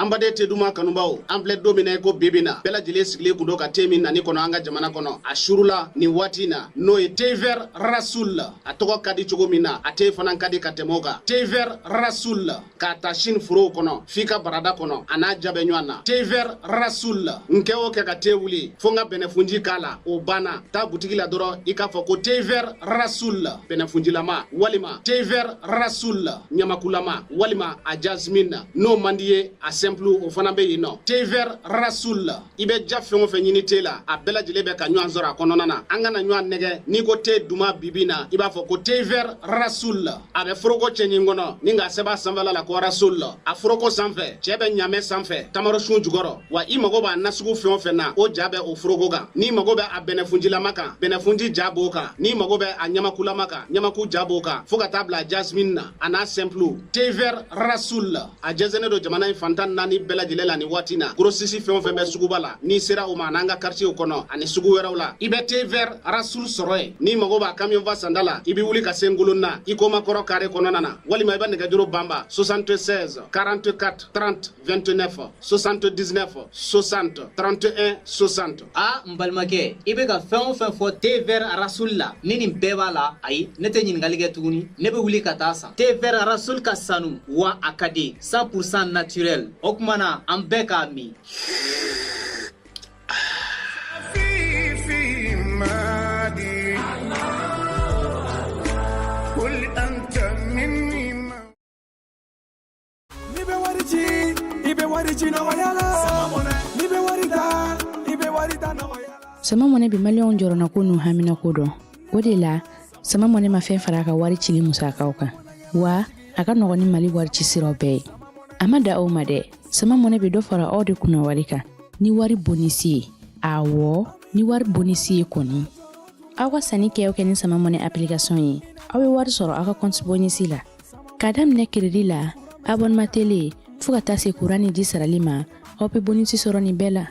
ambade te duma kanubaw ample domine ko bibina bela jile sigle kundo ka temi nani kono anga jamana kono ashurula ni watina no e tever rasul atoko kadi chogomina ate fanan kadi katemoga tever rasul ka tashin furo kono fika barada kono ana jabe nywana tever rasul nkewo ke ka tewuli fonga benefunji kala o bana ta butiki la doro ika foko tever rasul benefunji lama walima tever rasul nyamakulama walima a jasmine no mandiye a simple o fana be yino tever rasul ibe jafengo fe nyini tela a bela jilebe ka nyan zora kono nana angana nyan nege ni ko te duma bibina iba foko tever rasul abe froko chenyingono ninga seba sanvala la ko rasul a froko sanfe chebe nyame sanfe tamaro shun jugoro wa imago ba nasugo fe na o jabe o froko ga ni mago be a benefunji la maka benefunji jabo ka ni mago be a nyamakula maka nyamaku jabo ka foka tabla jasmine na ana simple tever rasul a jazene do jamana infantan nani bela jilela ni watina grosisi fe be sugubala ni sera o mananga quartier kono ani sugu werawla ibe tever rasul soroy ni mago ba camion va sandala ibi wuli ka senguluna ikoma koro kare kono nana wali ma iba nega juro bamba 76 44 30 29 79 60 31 60 a mbalmake ibe ka fen fo tever rasul la nini beba la ay nete nyingalige tuguni nebe wuli ka tasa tever rasul ka sanu wa akadi 100% naturel okmana ambeka mi sama mone bi malion joro na kunu hamina kodo odela sama mone ma fen faraka wari chili musaka oka wa aka no ni mali wari chisiro be amada o made sama mone bi do fara ode kuna warika ni wari bonisi awo ni wari bonisi koni awa sani ke oke ni sama mone application yi awe wari soro aka compte bonisi la kadam ne credit la abonnement télé fuka tase kurani di saralima ope bonisi soro ni bela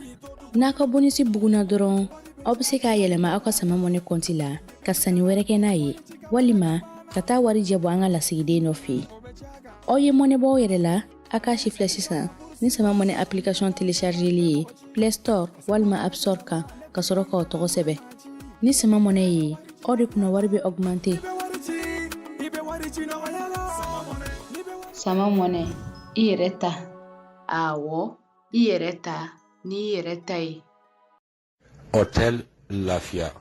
naka bonisi buguna doron obse ka yelema aka sama mone konti la kasani wereke na yi walima kata wari jebo anga la sigide no fi oye mone bo yerela aka shifle sisa ni sama mone application télécharger li Play Store walma App Store ka soro ko to sebe ni sama mone yi odi kuna wari be augmenter sama mone ireta awo ireta ni iretai Hôtel Lafia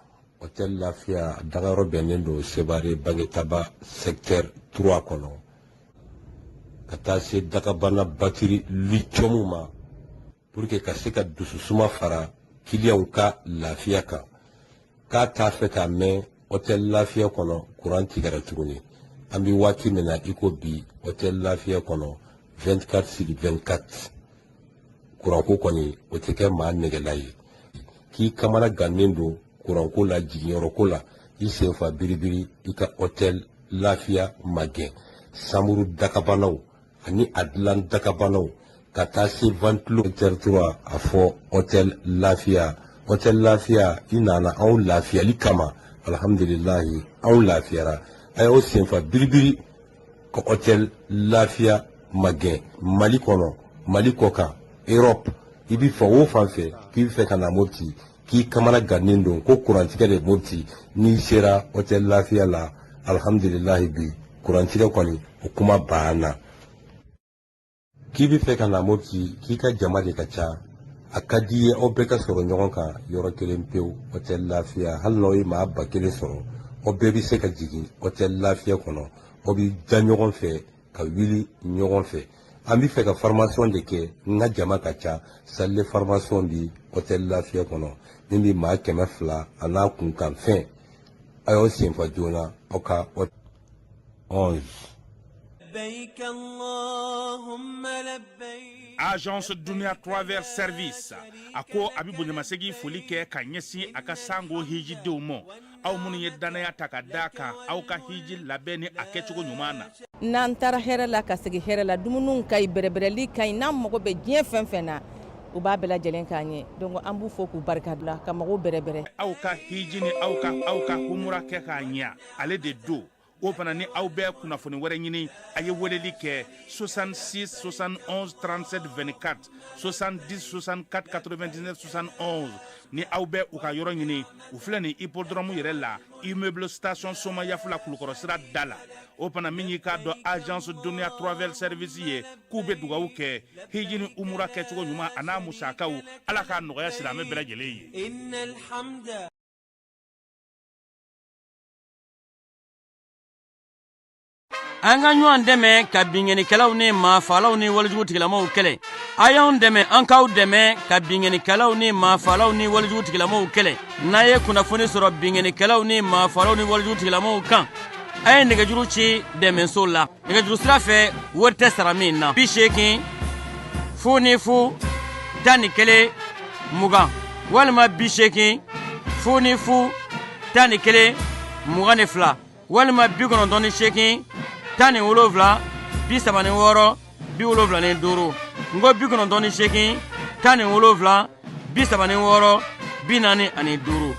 Dagaro Benendo Sebare Bagetaba secteur 3 kono katase Dakabana Batiri Lichomuma pour que kaseka dususuma fara kilian ka Lafia ka ta feta me Hôtel Lafia kono courant tigara tuguni ambi wati mena iko bi Hôtel Lafia kono 24/24 courant ko koni oteke ma negelayi ki kamara ganendo courant ko la jignoro ko la isefa biribiri ika Hôtel Lafia Magen Samuru Dakabanaw ani Adlan Dakabanaw kata se 23 afo Hôtel Lafia inana au Lafia likama alhamdulillah au Lafiara ay o sefa biribiri ko Hôtel Lafia Magen Mali kono Mali koka Europe ibi fa wo fanfe ki fe kana moti ki kamana ganendo ko kurantika de moti ni sera Hôtel Lafia la alhamdulillah bi kurantika kwani hukuma bana ki bi fe kana moti ki ka jama de kacha akadi obeka soro nyoka yoro kelempew Hôtel Lafia halnoy ma ba kele soro obebi se ka jigi Hôtel Lafia kono obi janyogon fe ka wili nyogon fe Ambi fait la formation de ke nga jama kacha salle formation bi Hôtel Lafia kono nimbi ma kema fla ana kun kan fin ayo sin fa jona oka 11 labbaik Allahumma labbaik Agence Dunia Travers Service ako abibu nyamasegi folike ka nyesi aka sango hiji deumo aw munu yeddana taka daka aw ka hiji labeni akechugo nyumana nan tara hera la ka sigi hera la dumunun kay berebereli kay nam mo be bien fenfena u ba bela jelen kanye donc ambu foku barkadla ka mago berebere aw ka hiji ni aw ka humura ke ka nya ale de do o fana ni aw bɛɛ kunnafoni wɛrɛ ɲini a ye weleli kɛ 66 71 37 24 70 64 99 71 ni aw bɛ u ka yɔrɔ ɲini u filɛ ni hippodrome yɛrɛ la immeuble station Soma Yafula Kulukɔrɔ sira da la o fana min y'i k'a dɔn agence Dunuya Travel Service ye k'u bɛ dugawu kɛ hiji ni umura kɛcogo ɲuman a n'a musakaw ala k'a nɔgɔya silamɛ bɛɛ lajɛlen ye. an ka ɲɔgɔn dɛmɛ ka bingenikɛlaw ni maafalaw ni walijugutigilamɔgɔw kɛlɛ a y'anw dɛmɛ an k'aw dɛmɛ ka bingenikɛlaw ni maafalaw ni walijugutigilamɔgɔw kɛlɛ n'a ye kunnafoni sɔrɔ bingenikɛlaw ni maafalaw ni walijugutigilamɔgɔw kan a ye nɛgɛjuru ci dɛmɛso la nɛgɛjuru sira fɛ wari tɛ sara min na 80 00 11 20 walima 80 00 11 22 walima 98 17 36 75 ngo 98 17 36 45.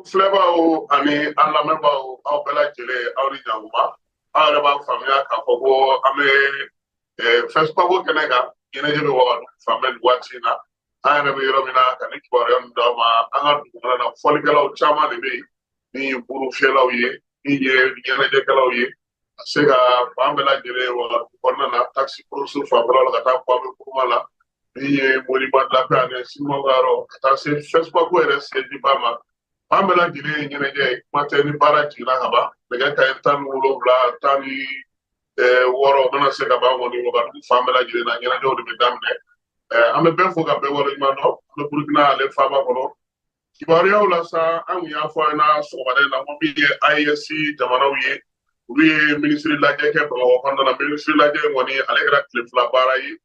Filɛbaaw ani an lamɛnbaaw aw bɛɛ lajɛlen aw ni ɲankuma aw yɛrɛ b'a faamuya k'a fɔ ko an bɛ fɛsipako kɛnɛ kan ɲɛnajɛ bɛ wagadu fanbɛ nin waati in na an yɛrɛ bɛ yɔrɔ min na ka ni kibaruya min d'aw ma an ka dugu kɔnɔna na fɔlikɛlaw caman de bɛ yen min ye buru fiyɛlaw ye min ye ɲɛnajɛkɛlaw ye ka se ka fan bɛɛ lajɛlen wagadu kɔnɔna na takisi poroso fanfɛlaw la ka taa Kwame Nkrumah la min ye Moriba Dafe ani Simon ka yɔrɔ ka taa se fɛsipako yɛrɛ siège ba ma an bɛɛ lajɛlen ye ɲɛnajɛ ye kuma tɛ ni baara jiginna ka ban nɛgɛ kanɲɛ 17 16 mana se ka ban kɔni wagadu fan bɛɛ lajɛlen na ɲɛnajɛw de bɛ daminɛ an bɛ bɛɛ fo ka bɛɛ waleɲuman dɔn an bɛ Burukina ale faaba kɔnɔ kibaruyaw la sa an kun y'a fɔ an ɲɛna sɔgɔmada in na ko min ye AES jamanaw ye olu ye minisiri lajɛ kɛ Bamakɔ kɔnɔna na minisiri lajɛ in kɔni ale kɛra tile 2 baara ye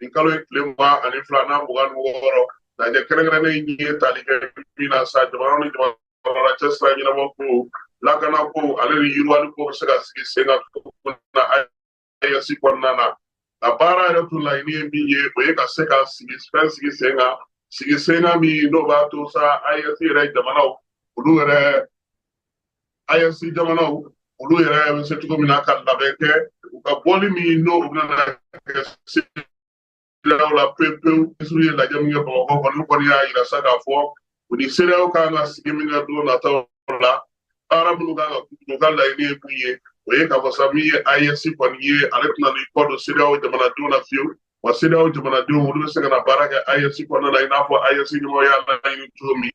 nin kalo ye tile 22 n'a 26 lajɛ kɛrɛnkɛrɛnnen ye tali kɛ min na sa jamana ni jamana cɛ sira ɲɛnabɔ ko lakana ko ale ni yiriwali ko bɛ se ka sigi sen kan na AES kɔnɔna na a baara yɛrɛ tun laɲini ye min ye o ye ka se ka sigi sen kan sigi sen kan min n'o b'a to sa AES yɛrɛ jamanaw olu yɛrɛ AES jamanaw olu yɛrɛ bɛ se cogo min na ka labɛn kɛ u ka bɔli min n'o bɛna kɛ la pewu ye lajɛ min kɛ Bamakɔ kɔni kɔni y'a yira sa k'a fɔ u ni CEDEAO kan ka sigi min kɛ don nataw la baara minnu kan ka laɲini ye mun ye o ye k'a fɔ sa min ye AES kɔni ye ale tɛna n'i kɔ don CEDEAO jamanadenw na fiyewu wa CEDEAO jamanadenw olu bɛ se ka na baara kɛ AES kɔnɔna na i n'a fɔ AES ɲɛmɔgɔ y'a laɲini cogo min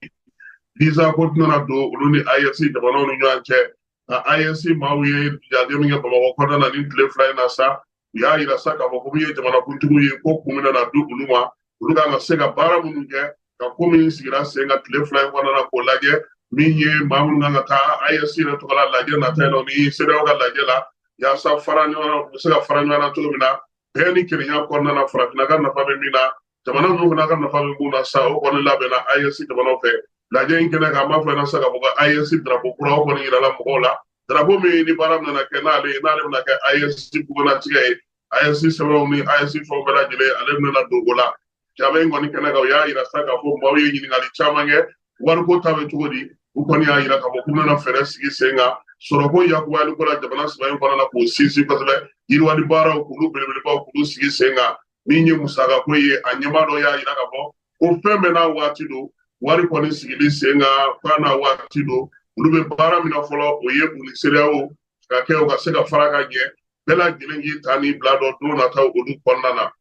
visa ko tɛna don olu ni AES jamanaw ni ɲɔgɔn cɛ ka AES maaw ye lajɛ min kɛ Bamakɔ kɔnɔna na ni tile 2 in na sa u y'a yira sa k'a fɔ ko min ye jamanakuntigiw ye ko kun bɛna na di olu ma olu kan ka se ka baara minnu kɛ ka ko min sigira sen ka tile 2 in kɔnɔna na k'o lajɛ min ye maa minnu kan ka taa AES yɛrɛ tɔgɔ la lajɛ nata yen nɔ ni CEDEAO ka lajɛ la yaasa fara ɲɔgɔn u bɛ se ka fara ɲɔgɔn na cogo min na bɛɛ ni kelenya kɔnɔna na farafinna ka nafa bɛ min na jamana ninnu fana ka nafa bɛ mun na sa o kɔni labɛnna AES jamanaw fɛ lajɛ in kɛnɛ kan an b'a fɔ yen sa k'a fɔ ko AES drapeau kura o kɔni yirala mɔgɔw la drapeau min ni baara nana kɛ n'ale bɛna kɛ AES bugunnatigɛ ye AES sɛbɛnw ni AES fɛnw bɛɛ lajɛlen ale bɛna don o la jaabi in kɔni kɛnɛ kan u y'a yira sa k'a fɔ maaw ye ɲininkali caman kɛ wariko ta bɛ cogo di u kɔni y'a yira k'a fɔ k'u bɛna fɛɛrɛ sigi sen kan sɔrɔko yakubali ko la jamana saba in kɔnɔna na k'o sinsin kosɛbɛ yiriwali baaraw k'olu belebelebaw k'olu sigi sen kan min ye musakako ye a ɲɛmaa dɔ y'a yira k'a fɔ ko fɛn bɛɛ n'a waati don wari kɔni sigili sen kan k'a n'a waati don olu bɛ baara min na fɔlɔ o ye u ni CEDEAO ka kɛ u ka se ka fara ka ɲɛ bɛɛ lajɛlen k'i ta ni bila dɔ don nataw olu kɔnɔna na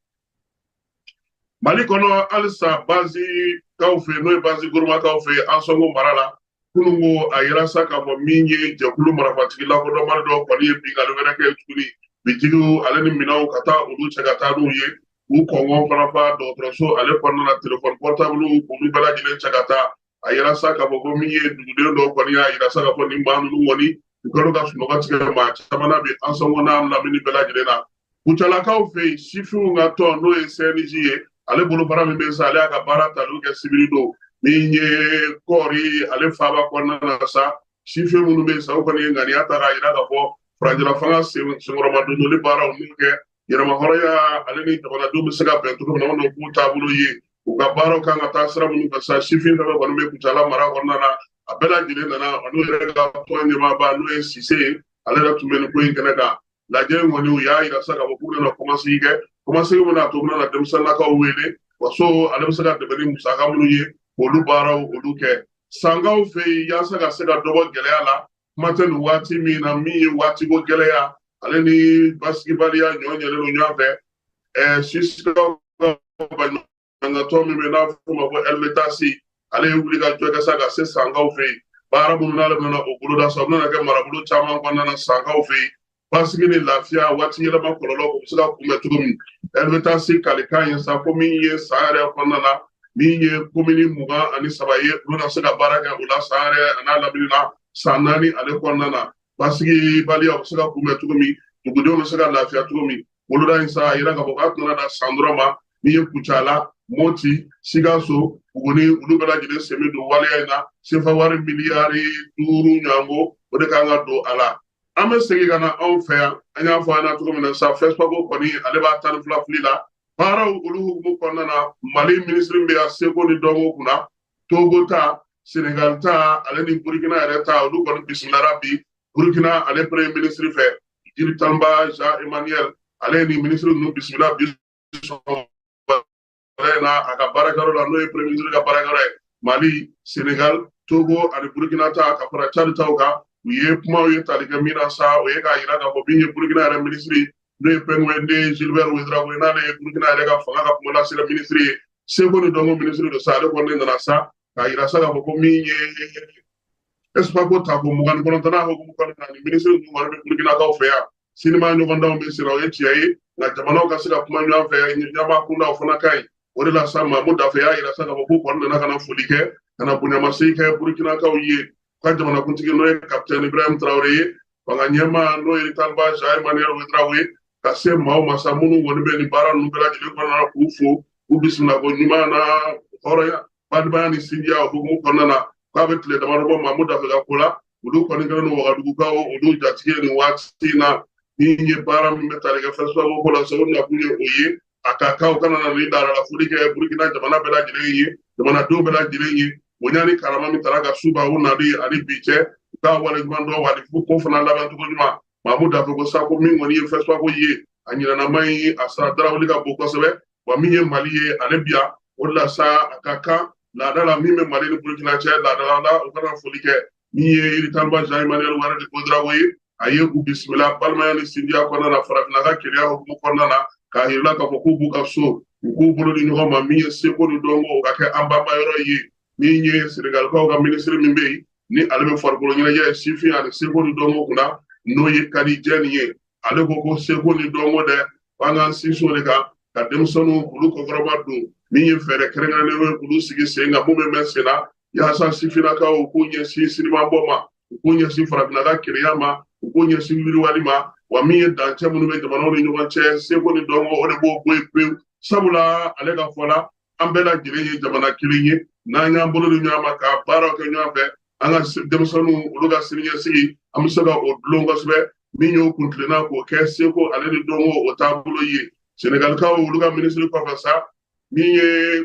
Mali kɔnɔ halisa bazikaw fɛ n'o ye bazi goromakaw fɛ Ansongo mara la kunungo a yira sa k'a fɔ min ye jɛkulu marafatigi lakodɔnbali dɔ kɔni ye bingali wɛrɛ kɛ tuguni bitigiw ale ni minɛnw ka taa olu cɛ ka taa n'u ye u kɔngɔn fana fa dɔgɔtɔrɔso ale kɔnɔna na telefɔni portable k'olu bɛɛ lajɛlen cɛ ka taa a yira sa k'a fɔ ko min ye duguden dɔ kɔni y'a yira sa k'a fɔ nin maa ninnu kɔni u kɛlen ka sunɔgɔ tigɛ maa caman bɛ Ansongo n'a lamini bɛɛ lajɛlen na kucalakaw fɛ yen sifinw ka tɔn n'o ye CNJ ye ale bolo baara min bɛ sa ale y'a ka baara ta olu kɛ sibiri don min ye kɔɔri ale faaba kɔnɔna na sa sifin minnu bɛ yen sa o kɔni ye ŋaniya ta k'a yira k'a fɔ farajɛla fanga senkɔrɔma dondoli baaraw n'u kɛ yɛrɛmahɔrɔnya ale ni jamanadenw bɛ se ka bɛn cogo min na o n'o k'u taabolo ye u ka baaraw kan ka taa sira minnu fɛ sa sifin fɛn fɛn kɔni bɛ kucala mara kɔnɔna na a bɛɛ lajɛlen nana n'u yɛrɛ ka tɔn ɲɛmaaba n'o ye Sise ye ale yɛrɛ tun bɛ nin ko in kɛnɛ kan lajɛ in kɔni u y'a yira sa k'a fɔ k'u bɛna kɔmanse kɛ kɔmanse bɛna to bɛna denmisɛnninlakaw wele waso ale bɛ se ka dɛmɛ ni musaka minnu ye k'olu baaraw olu kɛ sangaw fɛ yen yaasa ka se ka dɔ bɔ gɛlɛya la kuma tɛ nin waati min na min ye waatiko gɛlɛya ale ni basigibaliya ɲɔ ɲɛlen don ɲɔgɔn fɛ sisikaw ka baɲumankɛtɔn min bɛ n'a fɔ ma ko Elmetasi ale ye wuli ka jɔ kɛ sa ka se sangaw fɛ yen baara minnu n'ale bɛna o boloda sa u bɛna kɛ marabolo caman kɔnɔna na sangaw fɛ yen basigi ni lafiya waati yɛlɛma kɔlɔlɔ o bɛ se ka kunbɛn cogo min Elmetasi kalikan ye sa ko min ye san yɛrɛ kɔnɔna na min ye komini 23 ye olu bɛna se ka baara kɛ o la san yɛrɛ a n'a lamini na san 4 ale kɔnɔna na basigi baliya o bɛ se ka kunbɛn cogo min dugudenw bɛ se ka lafiya cogo min boloda in sa a yira k'a fɔ k'a tɛna da san dɔrɔn ma min ye Kucala Moti Sikaso Buguni olu bɛɛ lajɛlen sen bɛ don waleya in na sefa wari miliyari 5 ɲɔgɔnko o de kan ka don a la an bɛ segin ka na anw fɛ yan an y'a fɔ an na cogo min na sa FESPACO kɔni ale b'a 12 fili la baaraw olu hukumu kɔnɔna na Mali minisiri bɛ yan seko ni dɔnko kunna Togo ta Senegal ta ale ni Burkina yɛrɛ ta olu kɔni bisiminara bi Burkina ale premier ministre fɛ Djiri Tamba Jean Emmanuel ale ni ministre ninnu bisimila bi na a ka baarakɛyɔrɔ la n'o ye premier ministre ka baarakɛyɔrɔ ye Mali Senegal Togo ani Burkina ta ka fara Tchad taw kan u ye kumaw ye tali kɛ min na sa o ye k'a yira k'a fɔ min ye Burkina yɛrɛ ministre n'o ye Pengwende Gilbert Ouédraogo n'ale ye Burkina yɛrɛ ka fanga ka kuma lasela ministre ye seko ni dɔnko ministre de sa ale kɔni nana sa k'a yira sa k'a fɔ ko min ye FESPACO ta ko 29nan hukumu kɔnɔna na ni ministre ninnu kɔni bɛ Burkinakaw fɛ yan sinima ɲɔgɔndanw bɛ sira o ye tiɲɛ ye nka jamanaw ka se ka kuma ɲɔgɔn fɛ ɲama kundaw fana ka ɲi o de la sa Mamu Dafe y'a yira sa k'a fɔ k'u kɔni nana ka na foli kɛ ka na bonyamasegin kɛ Burkinakaw ye ka jamanakuntigi n'o ye Capitaine Ibrahim Traoré ye fanga ɲɛmaa n'o ye Taliba Jean Emmanuel Ouédraogo ye ka se maaw ma sa minnu kɔni bɛ nin baara ninnu bɛɛ lajɛlen kɔnɔna na k'u fo k'u bisimila ko ɲuman na hɔrɔnya balimaya ni sinjiya o hukumu kɔnɔna na k'a bɛ tile damadɔ bɔ Mamu Dafe ka ko la olu kɔni kɛlen don Wagadugukaw olu jatigi nin waati na min ye baara min bɛ tali kɛ FESPACO ko la seko nakun ye o ye a ka kan u kana na ni darala foli kɛ Burkina jamana bɛɛ lajɛlen ye jamanadenw bɛɛ lajɛlen ye bonya ni karama min taara ka suba u nali ani bi cɛ u k'a waleɲuman dɔn wa ko fana labɛn cogo ɲuman Mamu Dafe ko sa ko min kɔni ye FESPACO ye a ɲinanama ye a sara darawuli ka bon kosɛbɛ wa min ye Mali ye ale bi yan o de la sa a ka kan laada la min bɛ Mali ni Burkina cɛ laada la u kana foli kɛ min ye Taliba Jean Emmanuel Ouédraogo ye a ye u bisimila balimaya ni sinjiya kɔnɔna na farafinna ka keleya hukumu kɔnɔna na k'a yirila k'a fɔ k'u b'u ka so u k'u bolo di ɲɔgɔn ma min ye seko ni dɔnko o ka kɛ an banbayɔrɔ ye min ye Senegalikaw ka ministre min bɛ yen ni ale bɛ farikolo ɲɛnajɛ sifin ani seko ni dɔnko kunna n'o ye Kadi Dieng ye ale ko ko seko ni dɔnko dɛ f'an k'an sinsin o de kan ka denmisɛnninw k'olu kɔkɔrɔba don min ye fɛɛrɛ kɛrɛnkɛrɛnnen ye k'olu sigi sen kan mun bɛ mɛn sen na yaasa sifinnakaw u k'u ɲɛsin sinimabɔ ma u k'u ɲɛsin farafinna ka keleya ma u k'u ɲɛsin yiriwali ma wa min ye dancɛ minnu bɛ jamanaw ni ɲɔgɔn cɛ seko ni dɔnko o de b'o bɔ yen pewu sabula ale ka fɔ la an bɛɛ lajɛlen ye jamana kelen ye n'an y'an bolo di ɲɔgɔn ma ka baaraw kɛ ɲɔgɔn fɛ an ka denmisɛnninw olu ka siniɲɛsigi an bɛ se ka o dulon kosɛbɛ min y'o kuntilenna k'o kɛ seko ale ni dɔnko o taabolo ye Senegalikaw olu ka minisiri kɔfɛ sa min ye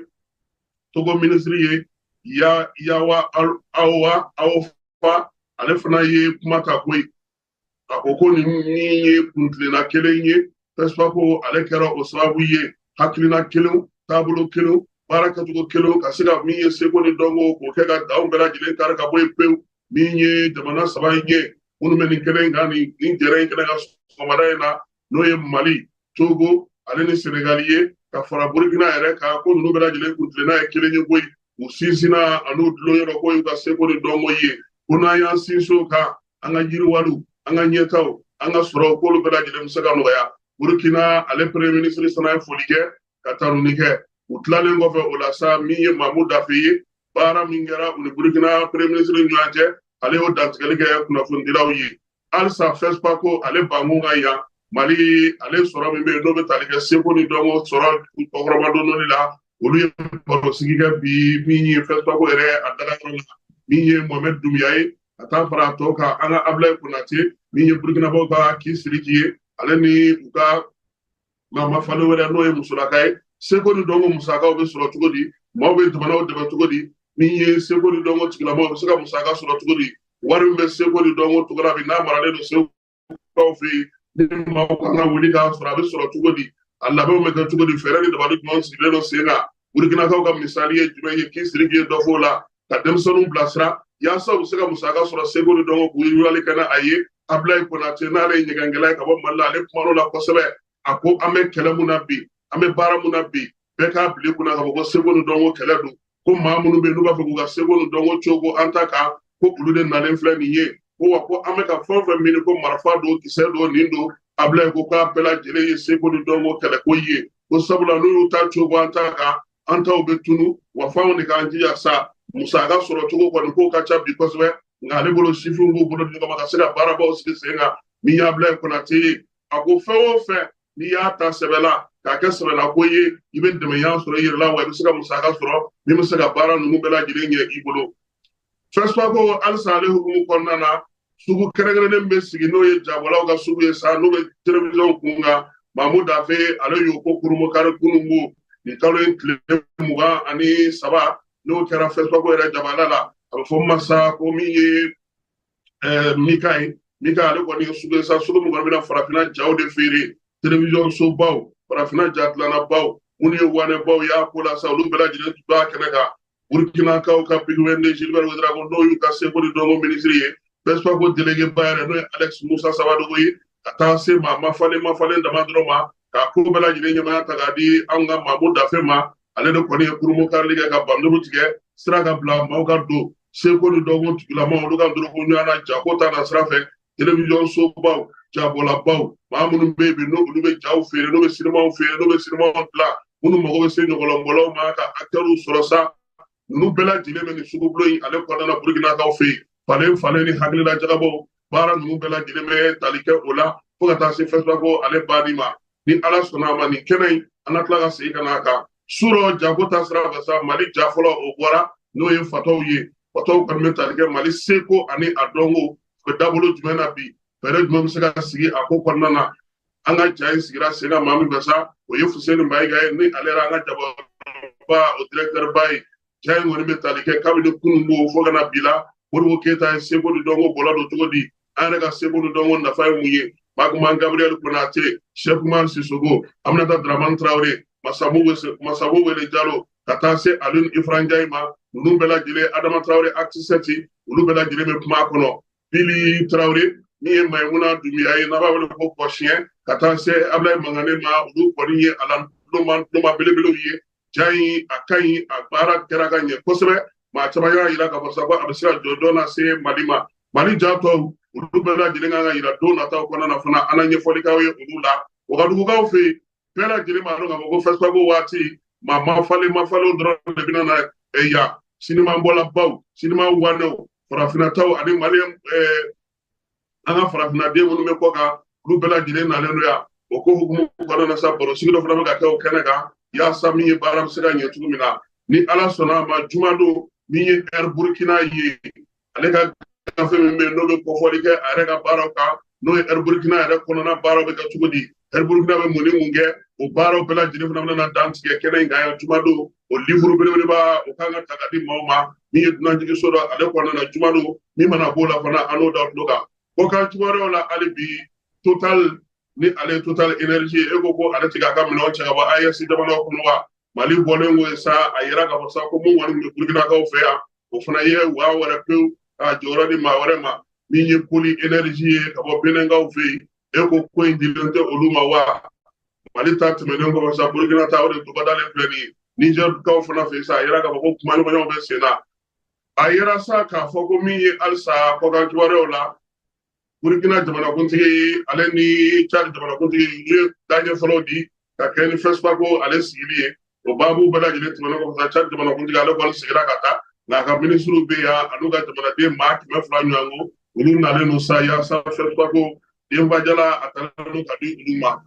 Togo minisiri ye Yawa Awofa ale fana ye kuma ta ko yen a ko ko nin ye kuntilenna kelen ye FESPACO ale kɛra o sababu ye hakilina kelen taabolo kelen baara kɛcogo kelen ka se ka min ye seko ni dɔnko k'o kɛ ka daw bɛɛ lajɛlen kari ka bɔ yen pewu min ye jamana 3 in ye minnu bɛ nin kɛnɛ kan nin jɛrɛ in kɛnɛ ka sɔgɔmada in na n'o ye Mali Togo ale ni Senegal ye ka fara Burkina yɛrɛ kan ko ninnu bɛɛ lajɛlen kuntilenna ye kelen ye koyi u sinsinna an'u dulon yɔrɔ ko y'u ka seko ni dɔnko ye ko n'an y'an sinsin o kan an ka yiriwaliw an ka ɲɛtaw an ka sɔrɔw k'olu bɛɛ lajɛlen bɛ se ka nɔgɔya Burkina ale premier ministre fana ye foli kɛ ka tanuni kɛ u tilalen kɔfɛ o la sa min ye Mamu Dafe ye baara min kɛra u ni Burkina premier ministre ni ɲɔgɔn cɛ ale y'o dantigɛli kɛ kunnafonidilaw ye halisa FESPACO ale bankun ka yan Mali ale sɔrɔ min bɛ yen n'o bɛ tali kɛ seko ni dɔnko sɔrɔ kɔkɔrɔma dɔɔni la olu ye barosigi kɛ bi min ye FESPACO yɛrɛ a dagayɔrɔ la min ye Mohamed Doumbouya ye ka taa fara a tɔ kan an ka Ablaye Konate min ye Burkinabaw ka Kii Sidiki ye ale ni u ka Mama Falo wɛrɛ n'o ye musolaka ye seko ni dɔnko musakaw bɛ sɔrɔ cogo di maaw bɛ jamanaw dɛmɛ cogo di min ye seko ni dɔnko tigilamaw bɛ se ka musaka sɔrɔ cogo di wari min bɛ seko ni dɔnko cogo la bi n'a maralen don seko fɛ yen ni maaw kan ka wuli k'a sɔrɔ a bɛ sɔrɔ cogo di a labɛnw bɛ kɛ cogo di fɛɛrɛ ni dabali jumɛn sigilen don sen kan burukinakaw ka misali ye jumɛn ye k'i siri k'i ye dɔ fɔ o la ka denmisɛnninw bilasira yaasa u bɛ se ka musaka sɔrɔ seko ni dɔnko k'u yiriwali kɛ n'a ye Ablaye Konate n'ale ye ɲɛgɛnkɛla ye ka bɔ Mali la ale kumar'o la kosɛbɛ a ko an bɛ kɛlɛ mun na bi an bɛ baara mun na bi bɛɛ k'a bili kunna ka fɔ ko seko ni dɔnko kɛlɛ don ko maa minnu bɛ yen n'u b'a fɛ k'u ka seko ni dɔnko cogo an ta kan ko olu de nalen filɛ nin ye ko wa ko an bɛ ka fɛn o fɛn miiri ko marifa don kisɛ don nin don Ablaye ko k'a bɛɛ lajɛlen ye seko ni dɔnko kɛlɛ ko ye ko sabula n'u y'u ta cogo an ta kan an taw bɛ tunu wa f'anw de k'an jija sa musaka sɔrɔ cogo kɔni k'o ka ca bi kosɛbɛ nka ale bolo sifin b'u bolo di kama ka se ka baarabaw sigi sen kan min y'a Ablaye Konate ye a ko fɛn o fɛn n'i y'a ta sɛbɛ la k'a kɛ sɛbɛla ko ye i bɛ dɛmɛyan sɔrɔ i yɛrɛ la wa i bɛ se ka musaka sɔrɔ min bɛ se ka baara ninnu bɛɛ lajɛlen ɲɛ i bolo FESPA ko halisa ale hukumu kɔnɔna na sugu kɛrɛnkɛrɛnnen bɛ sigi n'o ye jagolaw ka sugu ye sa n'o bɛ télévision kun kan Mamu Dafe ale y'o ko kurumokari kununko nin kalo in tile 23 n'o kɛra FESPA ko yɛrɛ jabala la a bɛ fɔ masa ko min ye Mika ye Mika ale kɔni ye sugu ye sa sugu min kɔni bɛna farafinna jaw de feere télévision sobaw farafinna jadilannabaw minnu ye wanɛbaw y'a ko la sa olu bɛɛ lajɛlen tun b'a kɛnɛ kan Burkinakaw ka PGWD Gilbert Ouedraogo n'o y'u ka seko ni dɔnko minisiri ye FESPA ko délégué ba yɛrɛ n'o ye Alex Musa Sabadogo ye ka taa se maa mafalen dama dɔrɔn ma k'a ko bɛɛ lajɛlen ɲɛmaya ta k'a di anw ka Mamu Dafe ma ale de kɔni ye kurumukarili kɛ ka banduru tigɛ sira ka bila maaw ka don seko ni dɔnko tigilamaw olu ka dɔrɔko ɲɔgɔn na jako ta na sira fɛ télévision sobaw jabɔlabaw maa minnu bɛ yen bi n'olu bɛ jaw feere n'u bɛ sinimaw feere n'u bɛ sinimaw dilan minnu mago bɛ se ɲɔgɔlɔnbɔlaw ma ka acteurs sɔrɔ sa ninnu bɛɛ lajɛlen bɛ nin sugubulon in ale kɔnɔna na Burkinakaw fɛ yen falen ni hakilila jagabaw baara ninnu bɛɛ lajɛlen bɛ tali kɛ o la fo ka taa se FESPA ko ale banni ma ni Ala sɔnna a ma nin kɛnɛ in an na tila ka segin ka n'a kan surɔ jago ta sira fɛ sa Mali ja fɔlɔ o bɔra n'o ye fataw ye fataw kɔni bɛ tali kɛ Mali seko ani a dɔnko o bɛ dabolo jumɛn na bi fɛɛrɛ jumɛn bɛ se ka sigi a ko kɔnɔna na an ka ja in sigira sen kan maa min fɛ sa o ye Fuseni Mayiga ye ni ale yɛrɛ an ka jababa o directeur ba ye ja in kɔni bɛ tali kɛ kabini kununko fo ka na bi la Modibo Keyita ye seko ni dɔnko bɔla don cogo di an yɛrɛ ka seko ni dɔnko nafa ye mun ye Makuman Gabriel Konate Cheikh Oumar Sissoko Aminata Dramane Traoré Masabo Wele Jalo ka taa se Alioune Ifra Ndiaye ma ninnu bɛɛ lajɛlen Adama Traoré acte 7 olu bɛɛ lajɛlen bɛ kuma a kɔnɔ Bili Traoré min ye Mayimuna Dunbiya ye n'a b'a wele ko Kɔsiyɛn ka taa se Ablaye Mangane ma olu kɔni ye alaloma belebelew ye ja in a ka ɲi a baara kɛra ka ɲɛ kosɛbɛ maa caman y'a jira k'a fɔ sabu a bɛ se ka jɔ dɔn na se Mali ma Mali ja tɔw olu bɛɛ lajɛlen kan ka jira don nataw kɔnɔna na fana an na ɲɛfɔli k'aw ye olu la Wagadugukaw fɛ yen bɛɛ lajɛlen b'a dɔn k'a fɔ ko FESPA ko waati maa mafalenw dɔrɔn de bɛna na yan sinima bɔlabaw sinima wanɛw farafinnataw ani Maliyɛn an ka farafinnaden minnu bɛ kɔ kan olu bɛɛ lajɛlen nalen don yan o ko hukumu kɔnɔna na sa barosigi dɔ fana bɛ ka kɛ o kɛnɛ kan yaasa min ye baara bɛ se ka ɲɛ cogo min na ni Ala sɔnna a ma juma don min ye Air Burkina ye ale ka gafe min bɛ yen n'o bɛ kɔfɔli kɛ a yɛrɛ ka baaraw kan n'o ye Air Burkina yɛrɛ kɔnɔna baaraw bɛ kɛ cogo di Air Burkina bɛ mun ni mun kɛ o baaraw bɛɛ lajɛlen fana bɛna dan tigɛ kɛnɛ in kan yan juma don o livre belebeleba o kan ka ta ka di maaw ma min ye dunanjigiso dɔ ale kɔnɔna na juma don min mana b'o la fana an n'o da tulo kan o kan juma wɛrɛw la hali bi Total ni ale Total Energy e ko ale tigɛ a ka minɛnw cɛ ka bɔ AES jamanaw kɔnɔ wa Mali bɔlen ko sa a yira k'a fɔ sa ko mun kɔni bɛ Burkinakaw fɛ yan o fana ye waa wɛrɛ pewu k'a jɔyɔrɔ di maa wɛrɛ ma min ye Koli Energy ye ka bɔ Benenkaw fɛ yen e ko in dilen tɛ olu ma wa Mali ta tɛmɛnen kɔfɛ sa Burkina ta o de dɔgɔdalen filɛ nin ye Nigerkaw fana fɛ sa a yira k'a fɔ ko kuma ɲɔgɔnyaw bɛ sen na a yira sa k'a fɔ ko min ye halisa kɔkan kibaruyaw la Burkina jamanakuntigi ale ni Chad jamanakuntigi ye daɲɛ fɔlɔw di ka kɛ ni FESPA ko ale sigili ye o baabu bɛɛ lajɛlen tɛmɛnen kɔfɛ sa Chad jamanakuntigi ale kɔni sigira ka taa nka a ka minisiriw bɛ yan a n'u ka jamanaden maa 200 ɲɔgɔn ko olu nalen don sa yaasa FESPA ko denbajala a taara n'u ka di olu ma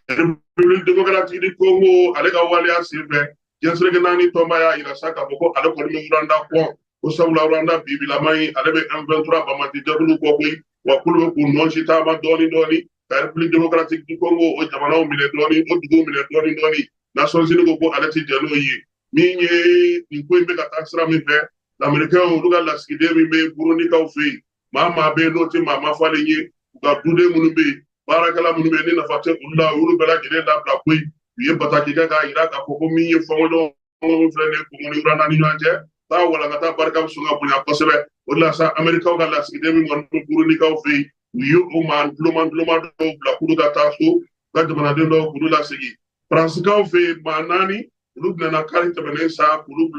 République démocratique du Congo ale ka waleya senfɛ jɛnsɛrɛgɛ naani tɔnba y'a yira sa k'a fɔ ko ale kɔni bɛ Rwanda kɔn ko sabula Rwanda bibilama in ale bɛ M23 Bamati jɛkulu kɔ koyi wa kulu bɛ k'u nɔnsi taama dɔɔni ka République démocratique du Congo o jamanaw minɛ dɔɔni o duguw minɛ dɔɔni Nations Unies ko ale tɛ jɛn n'o ye min ye nin ko in bɛ ka taa sira min fɛ lamɛnnikɛnw olu ka lasigiden min bɛ buruninkaw fɛ yen maa bɛ yen n'o tɛ maa ma falen ye u ka duden minnu bɛ yen baarakɛla minnu bɛ yen ni nafa tɛ olu la olu bɛɛ lajɛlen dabila koyi u ye bataki kɛ k'a yira k'a fɔ ko min ye fɔnkɔɲɔgɔn min filɛ nin ye Kongo ni Urana ni ɲɔgɔn cɛ taa walankata barika bɛ sɔn ka bonya kosɛbɛ o de la sa Amerikaw ka lasigiden min kɔni bɛ buruninkaw fɛ yen u ye o maa duloma dɔw bila k'olu ka taa so u ka jamanaden dɔw k'olu lasegin Faransikaw fɛ yen maa 4 olu nana kari tɛmɛnen sa k'olu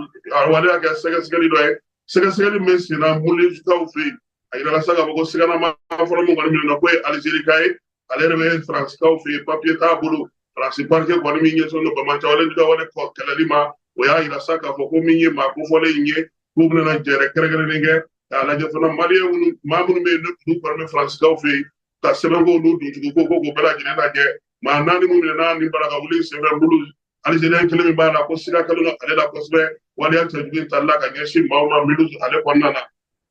waleya kɛ sɛgɛsɛgɛli dɔ ye sɛgɛsɛgɛli min senna Moulezikaw fɛ yen a yirala sa k'a fɔ ko siganama fɔlɔ min kɔni minɛ ko ye Alizerika ye ale yɛrɛ bɛ Faransikaw fɛ yen papiye t'a bolo Faransi parike kɔni min ɲɛsinnen don Bamacawale ka wale kɛlɛli ma o y'a yira sa k'a fɔ ko min ye maa kofɔlen in ye k'u bɛna jɛrɛ kɛrɛnkɛrɛnnen kɛ k'a lajɛ fana maliyɛn maa minnu bɛ yen n'u kɔni bɛ Faransikaw fɛ yen ka sɛbɛnkow n'u doncogo ko k'o bɛɛ lajɛlen lajɛ maa 4 min minɛna ni baraka wuli senfɛ bolo Alizeriyɛn kelen min b'a la ko siga kɛlen don ale la kosɛbɛ waleya cɛjugu in tali la ka ɲɛsin maaw ma Mulhouse ale kɔnɔna na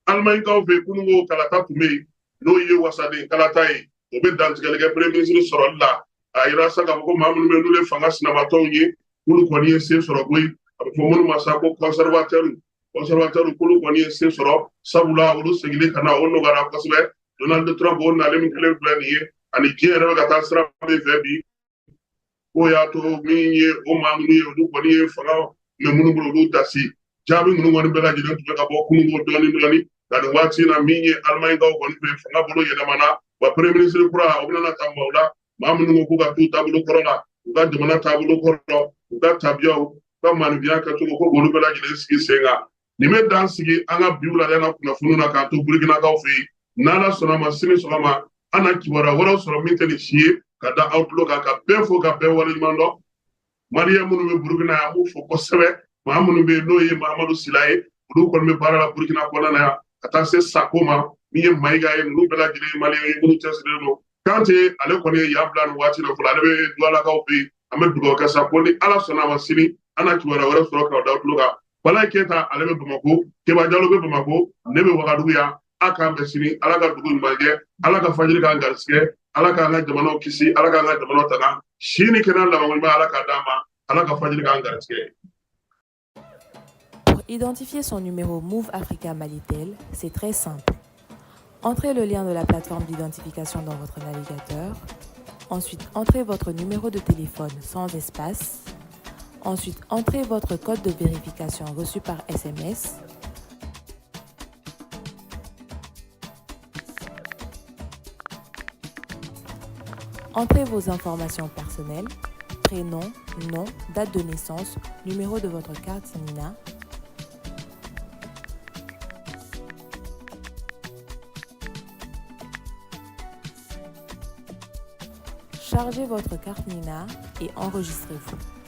Alimaɲikaw fɛ yen kununko kalata tun bɛ yen n'o ye wasaden kalata ye o bɛ dantigɛli kɛ premier ministre sɔrɔli la a yira sa k'a fɔ ko maa minnu bɛ yen n'olu ye fanga sinamatɔw ye k'olu kɔni ye sen sɔrɔ koyi a bɛ fɔ minnu ma sa ko conservateur k'olu kɔni ye sen sɔrɔ sabula olu seginlen ka na o nɔgɔyara kosɛbɛ Donald Trump o nalen min kelen filɛ nin ye ani diɲɛ yɛrɛ bɛ ka taa sira min fɛ bi ko y'a to min ye o maa minnu ye olu kɔni ye fanga mɛ minnu bolo olu dasi jaabi minnu kɔni bɛɛ lajɛlen tun bɛ ka bɔ kununko dɔɔni nka nin waati in na min ye Alimaɲikaw kɔni fɛ fanga bolo yɛlɛmana wa premier ministre kura o bɛna ta maaw la maa minnu ko k'u ka t'u taabolo kɔrɔ la u ka jamana taabolo kɔrɔ u ka tabiyaw u ka maanifinya kɛcogo ko olu bɛɛ lajɛlen sigi sen kan nin bɛ dan sigi an ka bi wulada na kunnafoniw na k'an to Burukinakaw fɛ yen n'Ala sɔnna ma sini sɔgɔma an na kibaruya wɛrɛw sɔrɔ min tɛ nin si ye ka da aw tulo kan ka bɛɛ fo ka bɛɛ waleɲuman dɔn maliyɛn minnu bɛ Burukina yan an b'u fo kosɛbɛ maa minnu bɛ yen n'o ye Mahamadu Sila ye olu kɔni bɛ baara la Burukina kɔnɔna na yan ka taa se Sako ma min ye Mayiga ye ninnu bɛɛ lajɛlen ye maliyɛn ye minnu cɛsirilen don Kante ale kɔni ye yan bila nin waati la fɔlɔ ale bɛ Duwalakaw fɛ yen an bɛ dugawu kɛ sa ko ni Ala sɔnna a ma sini an na kibaruya wɛrɛ sɔrɔ k'aw da aw tulo kan Balayi Keyita ale bɛ Bamako Keba Jalo bɛ Bamako ne bɛ Wagadugu yan a k'an bɛn sini Ala ka dugu ɲuman kɛ Ala ka fajiri k'an garisigɛ Ala k'an ka jamanaw kisi Ala k'an ka jamanaw tanga si ni kɛnɛya laban ɲuman Ala k'a d'an ma Ala ka fajiri k'an garisigɛ. Pour identifier son numéro Move Africa Malitel, c'est très simple. Entrez le lien de la plateforme d'identification dans votre navigateur. Ensuite, entrez votre numéro de téléphone sans espace. Ensuite, entrez votre code de vérification reçu par SMS. Entrez vos informations personnelles, prénom, nom, date de naissance, numéro de votre carte NINA. Chargez votre carte NINA et enregistrez-vous.